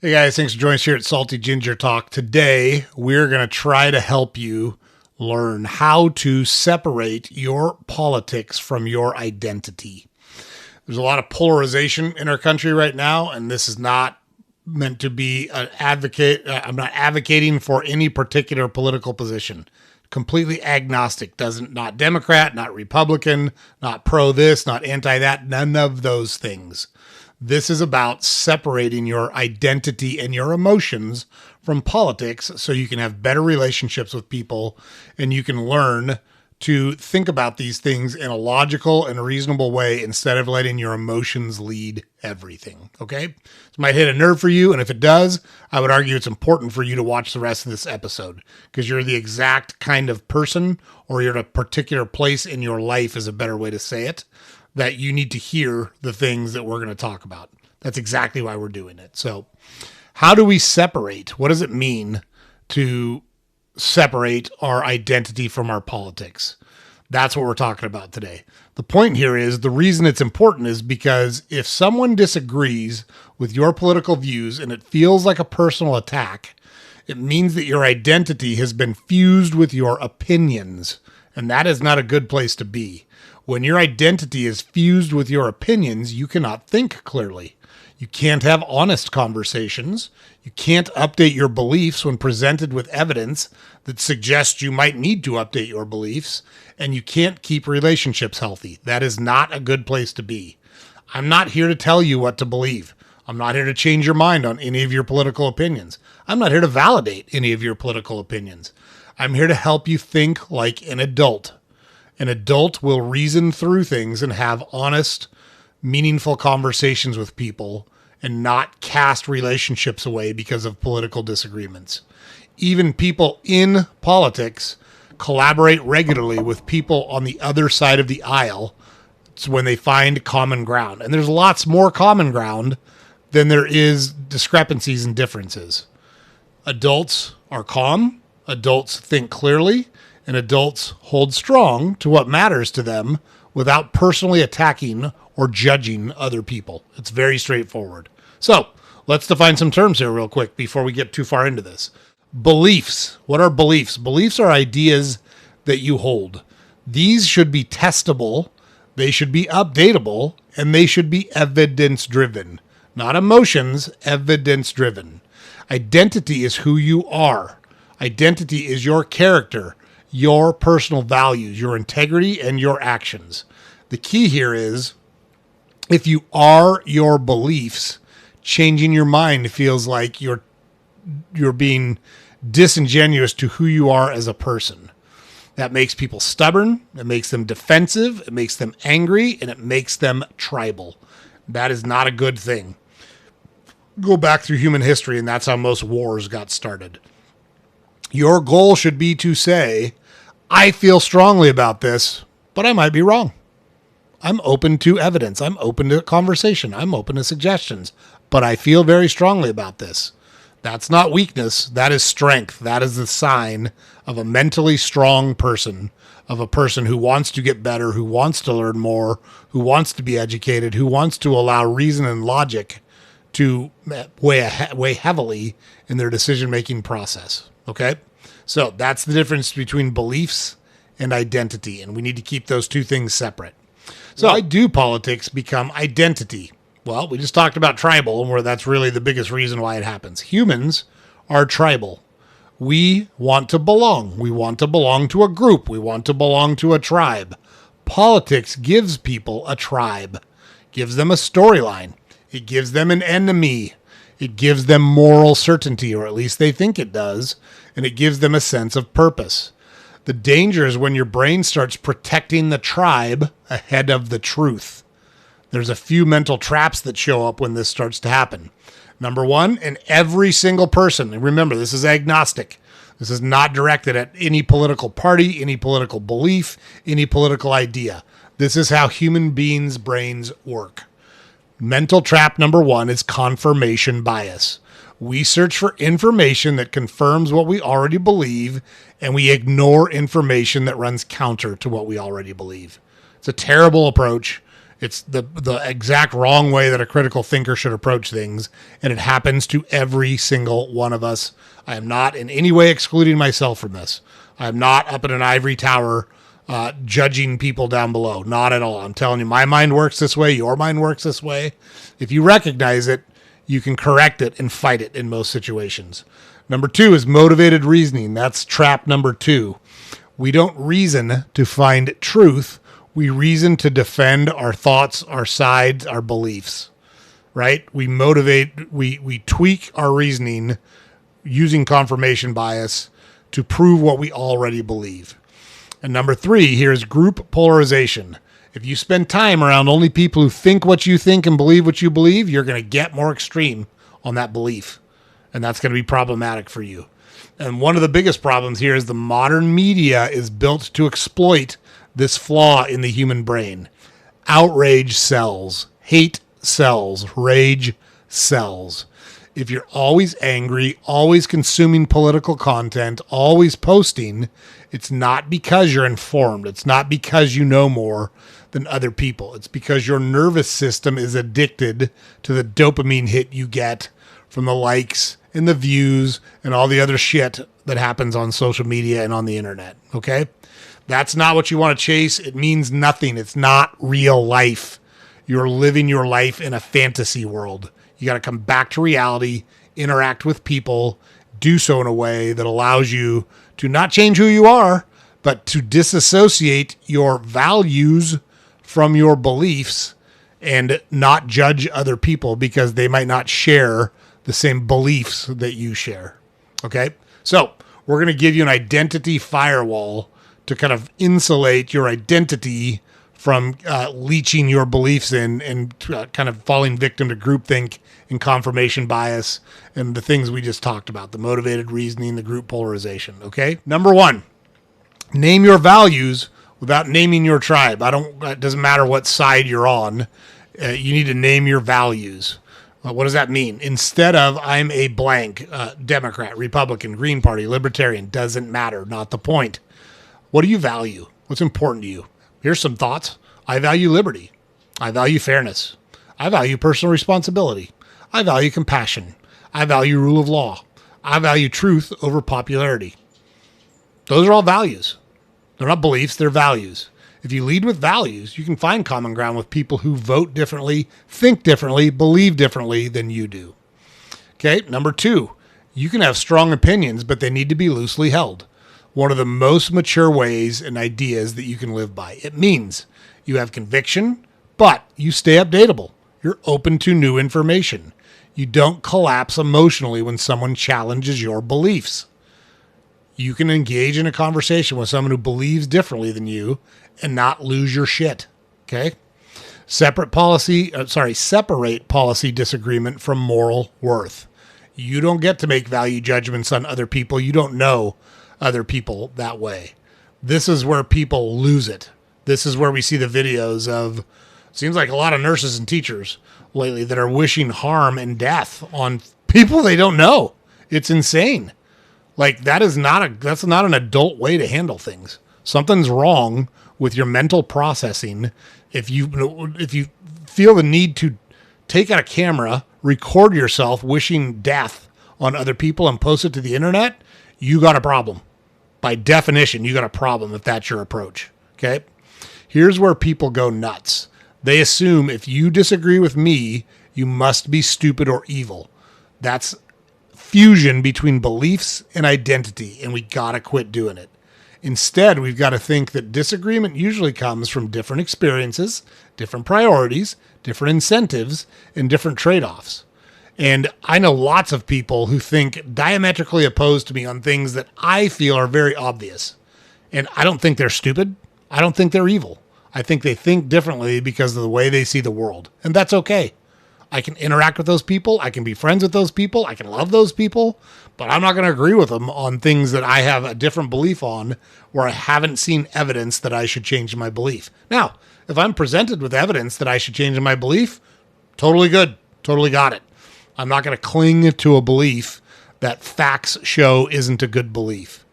Hey guys, thanks for joining us here at Salty Ginger Talk. Today, we're going to try to help you learn how to separate your politics from your identity. There's a lot of polarization in our country right now, and this is not meant to be an advocate. I'm not advocating for any particular political position. Completely agnostic, not Democrat, not Republican, not pro this, not anti that, none of those things. This is about separating your identity and your emotions from politics so you can have better relationships with people and you can learn to think about these things in a logical and reasonable way instead of letting your emotions lead everything. Okay? This might hit a nerve for you, and if it does, I would argue it's important for you to watch the rest of this episode because you're the exact kind of person, or you're at a particular place in your life is a better way to say it, that you need to hear the things that we're going to talk about. That's exactly why we're doing it. So how do we separate? What does it mean to separate our identity from our politics? That's what we're talking about today. The point here is the reason it's important is because if someone disagrees with your political views and it feels like a personal attack, it means that your identity has been fused with your opinions, and that is not a good place to be. When your identity is fused with your opinions, you cannot think clearly. You can't have honest conversations. You can't update your beliefs when presented with evidence that suggests you might need to update your beliefs, and you can't keep relationships healthy. That is not a good place to be. I'm not here to tell you what to believe. I'm not here to change your mind on any of your political opinions. I'm not here to validate any of your political opinions. I'm here to help you think like an adult. An adult will reason through things and have honest, meaningful conversations with people and not cast relationships away because of political disagreements. Even people in politics collaborate regularly with people on the other side of the aisle. It's when they find common ground. And there's lots more common ground than there is discrepancies and differences. Adults are calm. Adults think clearly. And adults hold strong to what matters to them without personally attacking or judging other people. It's very straightforward. So let's define some terms here real quick before we get too far into this. Beliefs. What are beliefs? Beliefs are ideas that you hold. These should be testable, they should be updatable, and they should be evidence-driven. Not emotions, evidence-driven. Identity is who you are. Identity is your character, your personal values, your integrity, and your actions. The key here is if you are your beliefs, changing your mind feels like you're being disingenuous to who you are as a person. That makes people stubborn, it makes them defensive, it makes them angry, and it makes them tribal. That is not a good thing. Go back through human history, and that's how most wars got started. Your goal should be to say, I feel strongly about this, but I might be wrong. I'm open to evidence. I'm open to conversation. I'm open to suggestions, but I feel very strongly about this. That's not weakness. That is strength. That is the sign of a mentally strong person, of a person who wants to get better, who wants to learn more, who wants to be educated, who wants to allow reason and logic to weigh heavily in their decision-making process. Okay? So that's the difference between beliefs and identity, and we need to keep those two things separate. So why do politics become identity? Well, we just talked about tribal, and where that's really the biggest reason why it happens. Humans are tribal. We want to belong. We want to belong to a group. We want to belong to a tribe. Politics gives people a tribe, gives them a storyline. It gives them an enemy. It gives them moral certainty, or at least they think it does, and it gives them a sense of purpose. The danger is when your brain starts protecting the tribe ahead of the truth. There's a few mental traps that show up when this starts to happen. Number one, and every single person, and remember, this is agnostic. This is not directed at any political party, any political belief, any political idea. This is how human beings' brains work. Mental trap number one is confirmation bias. We search for information that confirms what we already believe, and we ignore information that runs counter to what we already believe. It's a terrible approach, It's the exact wrong way that a critical thinker should approach things, and it happens to every single one of us. I am not in any way excluding myself from this. I am not up in an ivory tower judging people down below. Not at all. I'm telling you, my mind works this way. Your mind works this way. If you recognize it, you can correct it and fight it in most situations. Number 2 is motivated reasoning. That's trap number 2. We don't reason to find truth. We reason to defend our thoughts, our sides, our beliefs, right? We motivate, we tweak our reasoning using confirmation bias to prove what we already believe. And number 3, here's group polarization. If you spend time around only people who think what you think and believe what you believe, you're going to get more extreme on that belief. And that's going to be problematic for you. And one of the biggest problems here is the modern media is built to exploit this flaw in the human brain. Outrage sells, hate sells, rage sells. If you're always angry, always consuming political content, always posting, it's not because you're informed. It's not because you know more than other people. It's because your nervous system is addicted to the dopamine hit you get from the likes and the views and all the other shit that happens on social media and on the internet. Okay? That's not what you want to chase. It means nothing. It's not real life. You're living your life in a fantasy world. You got to come back to reality, interact with people, do so in a way that allows you to not change who you are, but to disassociate your values from your beliefs and not judge other people because they might not share the same beliefs that you share. Okay? So we're going to give you an identity firewall to kind of insulate your identity from leeching your beliefs in and kind of falling victim to groupthink and confirmation bias and the things we just talked about, the motivated reasoning, the group polarization. Okay? Number 1, name your values without naming your tribe. It doesn't matter what side you're on. You need to name your values. What does that mean? Instead of I'm a blank, Democrat, Republican, Green Party, Libertarian, doesn't matter. Not the point. What do you value? What's important to you? Here's some thoughts. I value liberty. I value fairness. I value personal responsibility. I value compassion. I value rule of law. I value truth over popularity. Those are all values. They're not beliefs, they're values. If you lead with values, you can find common ground with people who vote differently, think differently, believe differently than you do. Okay, number 2, you can have strong opinions, but they need to be loosely held. One of the most mature ways and ideas that you can live by. It means you have conviction, but you stay updatable. You're open to new information. You don't collapse emotionally when someone challenges your beliefs. You can engage in a conversation with someone who believes differently than you and not lose your shit. Okay? Separate policy disagreement from moral worth. You don't get to make value judgments on other people. You don't know other people that way. This is where people lose it. This is where we see the videos of, seems like a lot of nurses and teachers lately that are wishing harm and death on people they don't know. It's insane. Like that's not an adult way to handle things. Something's wrong with your mental processing. If you feel the need to take out a camera, record yourself wishing death on other people and post it to the internet, you got a problem. By definition, you got a problem if that's your approach. Okay? Here's where people go nuts. They assume if you disagree with me, you must be stupid or evil. That's fusion between beliefs and identity, and we gotta quit doing it. Instead, we've got to think that disagreement usually comes from different experiences, different priorities, different incentives, and different trade-offs. And I know lots of people who think diametrically opposed to me on things that I feel are very obvious. And I don't think they're stupid. I don't think they're evil. I think they think differently because of the way they see the world. And that's okay. I can interact with those people. I can be friends with those people. I can love those people. But I'm not going to agree with them on things that I have a different belief on where I haven't seen evidence that I should change my belief. Now, if I'm presented with evidence that I should change my belief, totally good. Totally got it. I'm not going to cling to a belief that facts show isn't a good belief.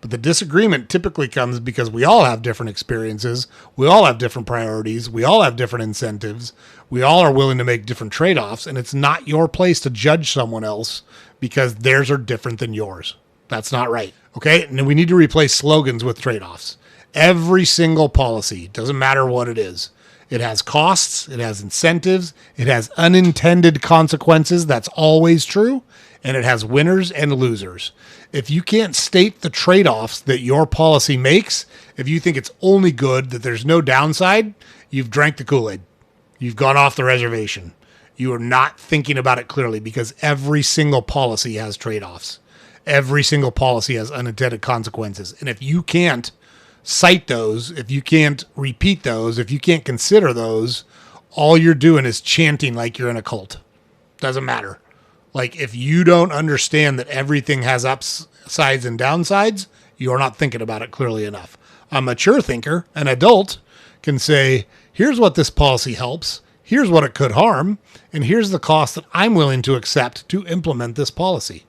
But the disagreement typically comes because we all have different experiences. We all have different priorities. We all have different incentives. We all are willing to make different trade-offs. And it's not your place to judge someone else because theirs are different than yours. That's not right. Okay. And we need to replace slogans with trade-offs. Every single policy, doesn't matter what it is. It has costs. It has incentives. It has unintended consequences. That's always true. And it has winners and losers. If you can't state the trade-offs that your policy makes, if you think it's only good, that there's no downside, you've drank the Kool-Aid. You've gone off the reservation. You are not thinking about it clearly because every single policy has trade-offs. Every single policy has unintended consequences. And if you can't cite those, if you can't repeat those, if you can't consider those, all you're doing is chanting like you're in a cult. Doesn't matter. Like, if you don't understand that everything has upsides and downsides, you're not thinking about it clearly enough. A mature thinker, an adult, can say, here's what this policy helps, here's what it could harm, and here's the cost that I'm willing to accept to implement this policy.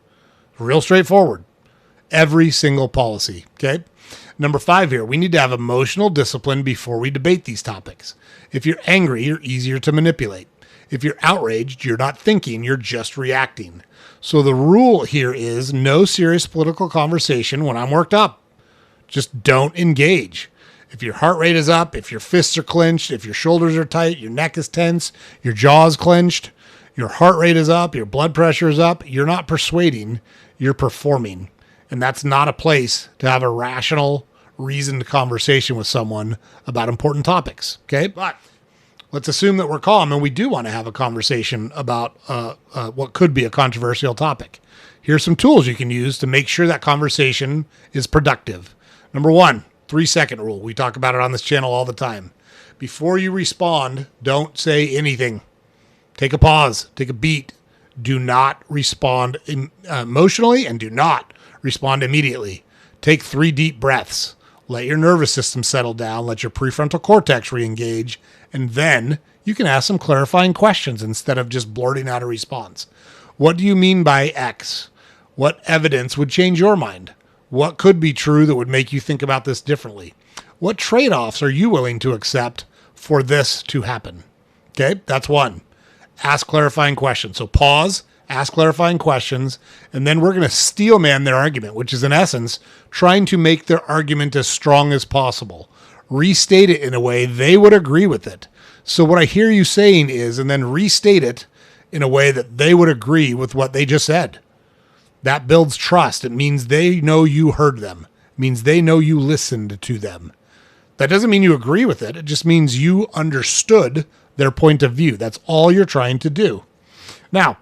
Real straightforward. Every single policy, okay? Number 5 here, we need to have emotional discipline before we debate these topics. If you're angry, you're easier to manipulate. If you're outraged, you're not thinking, you're just reacting. So the rule here is no serious political conversation when I'm worked up. Just don't engage. If your heart rate is up, if your fists are clenched, if your shoulders are tight, your neck is tense, your jaw is clenched, your heart rate is up, your blood pressure is up, you're not persuading, you're performing. And that's not a place to have a rational, reasoned conversation with someone about important topics. Okay? But let's assume that we're calm and we do want to have a conversation about what could be a controversial topic. Here's some tools you can use to make sure that conversation is productive. Number 1, 3-second rule. We talk about it on this channel all the time. Before you respond, don't say anything. Take a pause. Take a beat. Do not respond emotionally and do not respond immediately. Take 3 deep breaths. Let your nervous system settle down. Let your prefrontal cortex re-engage. And then you can ask some clarifying questions instead of just blurting out a response. What do you mean by X? What evidence would change your mind? What could be true that would make you think about this differently? What trade-offs are you willing to accept for this to happen? Okay, that's 1. Ask clarifying questions. So pause, ask clarifying questions, and then we're going to steel man their argument, which is in essence trying to make their argument as strong as possible. Restate it in a way they would agree with it. So what I hear you saying is, and then restate it in a way that they would agree with what they just said. That builds trust. It means they know you heard them. It means they know you listened to them. That doesn't mean you agree with it. It just means you understood their point of view. That's all you're trying to do. Now,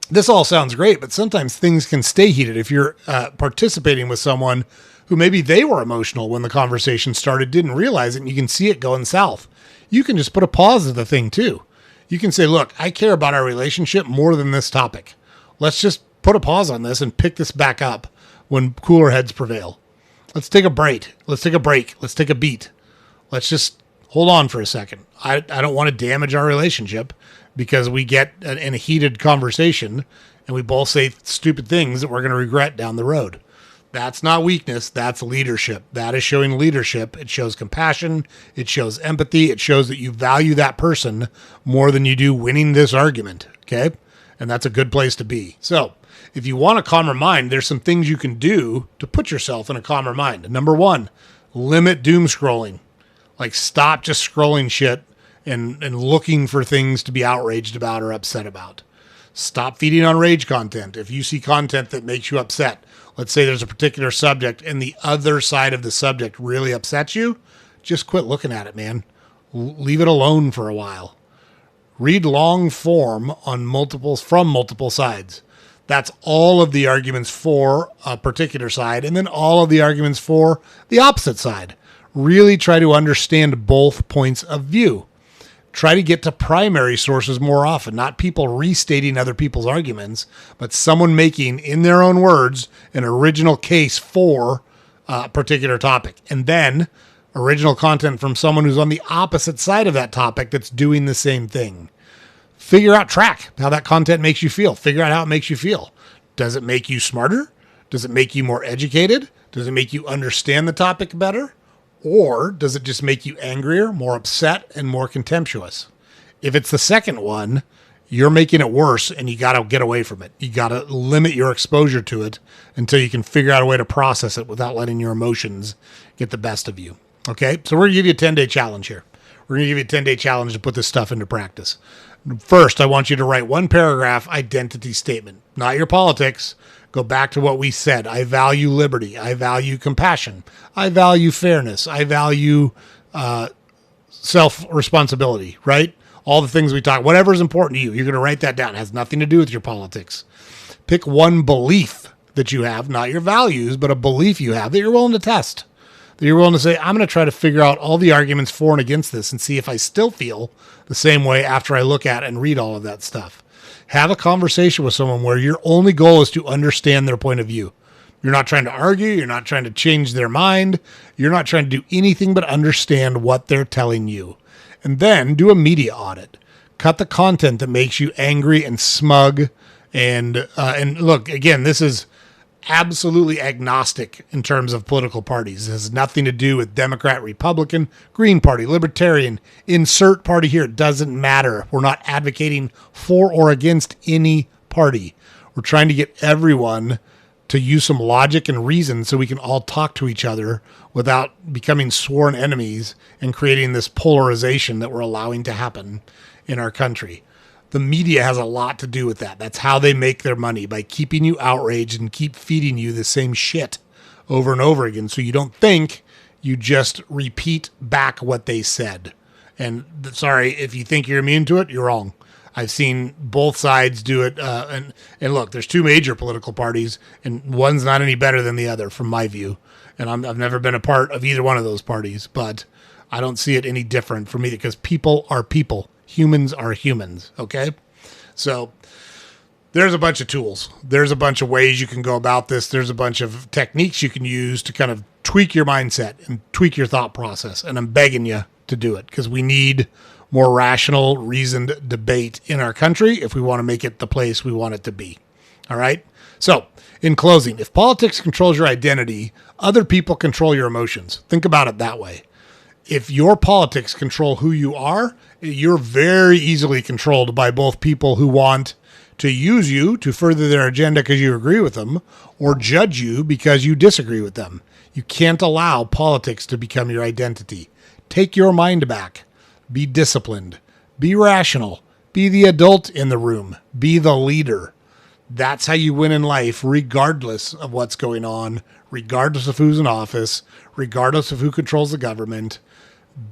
this all sounds great, but sometimes things can stay heated if you're participating with someone who maybe they were emotional when the conversation started, didn't realize it, and you can see it going south. You can just put a pause to the thing too. You can say, look, I care about our relationship more than this topic. Let's just put a pause on this and pick this back up when cooler heads prevail. Let's take a break. Let's take a break. Let's take a beat. Let's just hold on for a second. I don't want to damage our relationship because we get in a heated conversation and we both say stupid things that we're going to regret down the road. That's not weakness. That's leadership. That is showing leadership. It shows compassion. It shows empathy. It shows that you value that person more than you do winning this argument. Okay? And that's a good place to be. So if you want a calmer mind, there's some things you can do to put yourself in a calmer mind. Number 1, limit doom scrolling. Like, stop just scrolling shit and looking for things to be outraged about or upset about. Stop feeding on rage content. If you see content that makes you upset, let's say there's a particular subject and the other side of the subject really upsets you, just quit looking at it, man. Leave it alone for a while. Read long form on from multiple sides. That's all of the arguments for a particular side and then all of the arguments for the opposite side. Really try to understand both points of view. Try to get to primary sources more often, not people restating other people's arguments, but someone making, in their own words, an original case for a particular topic. And then original content from someone who's on the opposite side of that topic that's doing the same thing. Track how that content makes you feel. Figure out how it makes you feel. Does it make you smarter? Does it make you more educated? Does it make you understand the topic better? Or does it just make you angrier, more upset, and more contemptuous? If it's the second one, you're making it worse, and you got to get away from it. You got to limit your exposure to it until you can figure out a way to process it without letting your emotions get the best of you. Okay, so we're going to give you a 10-day challenge here. We're going to give you a 10-day challenge to put this stuff into practice. First, I want you to write one paragraph identity statement, not your politics. Go back to what we said. I value liberty. I value compassion. I value fairness. I value self-responsibility, right? All the things we talk, whatever is important to you, you're going to write that down. It has nothing to do with your politics. Pick one belief that you have, not your values, but a belief you have that you're willing to test. That you're willing to say, I'm going to try to figure out all the arguments for and against this and see if I still feel the same way after I look at and read all of that stuff. Have a conversation with someone where your only goal is to understand their point of view. You're not trying to argue. You're not trying to change their mind. You're not trying to do anything but understand what they're telling you. And then do a media audit. Cut the content that makes you angry and smug. And look, again, this is absolutely agnostic in terms of political parties. It has nothing to do with Democrat, Republican, Green Party, Libertarian, insert party here. It doesn't matter. We're not advocating for or against any party. We're trying to get everyone to use some logic and reason so we can all talk to each other without becoming sworn enemies and creating this polarization that we're allowing to happen in our country. The media has a lot to do with that. That's how they make their money, by keeping you outraged and keep feeding you the same shit over and over again. So you don't think, you just repeat back what they said. And sorry, if you think you're immune to it, you're wrong. I've seen both sides do it. And look, there's two major political parties, and one's not any better than the other from my view. And I've never been a part of either one of those parties, but I don't see it any different from either, because people are people. Humans are humans, okay? So there's a bunch of tools. There's a bunch of ways you can go about this. There's a bunch of techniques you can use to kind of tweak your mindset and tweak your thought process. And I'm begging you to do it, because we need more rational, reasoned debate in our country if we want to make it the place we want it to be. All right? So, in closing, if politics controls your identity, other people control your emotions. Think about it that way. If your politics control who you are, you're very easily controlled by both people who want to use you to further their agenda because you agree with them, or judge you because you disagree with them. You can't allow politics to become your identity. Take your mind back. Be disciplined. Be rational. Be the adult in the room. Be the leader. That's how you win in life, regardless of what's going on, regardless of who's in office, regardless of who controls the government.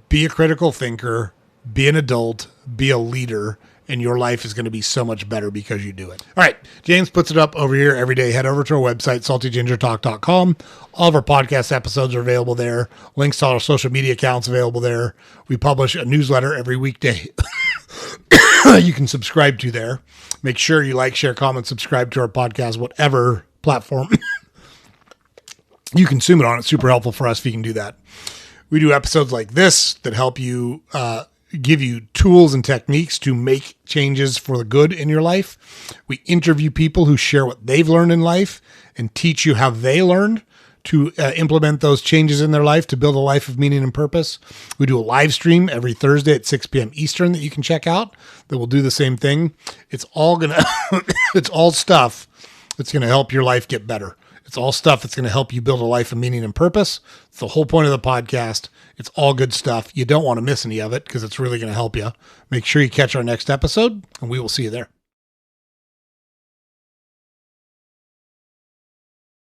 Be a critical thinker. Be an adult. Be a leader. And your life is going to be so much better because you do it. All right. James puts it up over here every day. Head over to our website, saltygingertalk.com. All of our podcast episodes are available there. Links to all our social media accounts available there. We publish a newsletter every weekday you can subscribe to there. Make sure you like, share, comment, subscribe to our podcast, whatever platform you consume it on. It's super helpful for us if you can do that. We do episodes like this that help you give you tools and techniques to make changes for the good in your life. We interview people who share what they've learned in life and teach you how they learned to implement those changes in their life to build a life of meaning and purpose. We do a live stream every Thursday at 6 p.m. Eastern that you can check out that will do the same thing. It's all it's all stuff that's going to help your life get better. It's all stuff that's going to help you build a life of meaning and purpose. It's the whole point of the podcast. It's all good stuff. You don't want to miss any of it because it's really going to help you. Make sure you catch our next episode, and we will see you there.